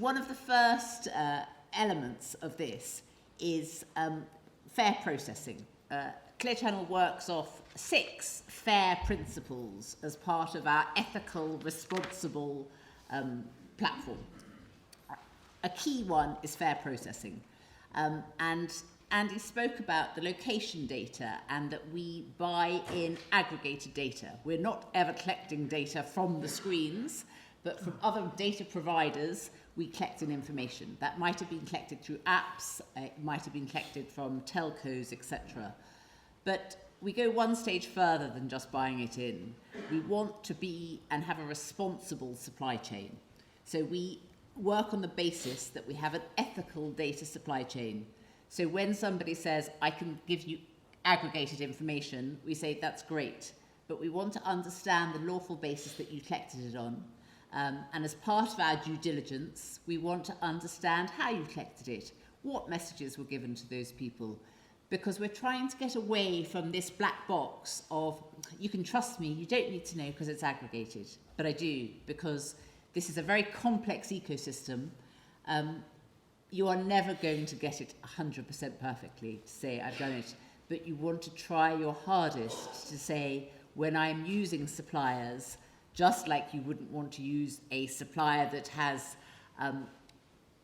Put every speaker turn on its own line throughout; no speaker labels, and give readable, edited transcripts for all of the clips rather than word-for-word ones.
One of the first elements of this is fair processing. Clear Channel works off 6 FAIR principles as part of our ethical, responsible platform. A key one is fair processing. And Andy spoke about the location data and that we buy in aggregated data. We're not ever collecting data from the screens, but from other data providers, we collect in information. That might have been collected through apps, it might have been collected from telcos, etc. But we go one stage further than just buying it in. We want to be and have a responsible supply chain. So we work on the basis that we have an ethical data supply chain. So when somebody says, I can give you aggregated information, we say, that's great. But we want to understand the lawful basis that you collected it on. And as part of our due diligence, we want to understand how you collected it, what messages were given to those people, because we're trying to get away from this black box of, you can trust me, you don't need to know because it's aggregated. But I do, because this is a very complex ecosystem. You are never going to get it 100% perfectly to say, I've done it, but you want to try your hardest to say, when I'm using suppliers, just like you wouldn't want to use a supplier that has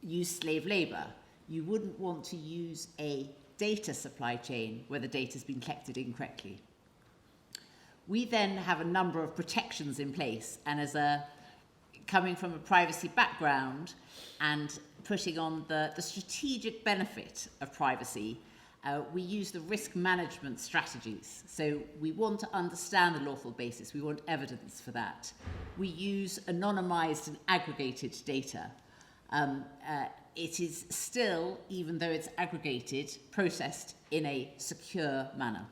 used slave labour, you wouldn't want to use a data supply chain where the data has been collected incorrectly. We then have a number of protections in place, and coming from a privacy background and putting on the strategic benefit of privacy, we use the risk management strategies. So we want to understand the lawful basis. We want evidence for that. We use anonymized and aggregated data. It is still, even though it's aggregated, processed in a secure manner.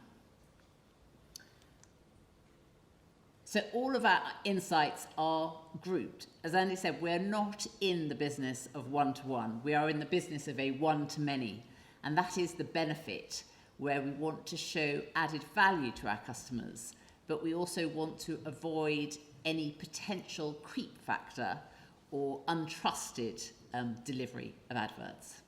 So all of our insights are grouped. As Andy said, we're not in the business of one-to-one. We are in the business of a one-to-many. And that is the benefit, where we want to show added value to our customers, but we also want to avoid any potential creep factor or untrusted delivery of adverts.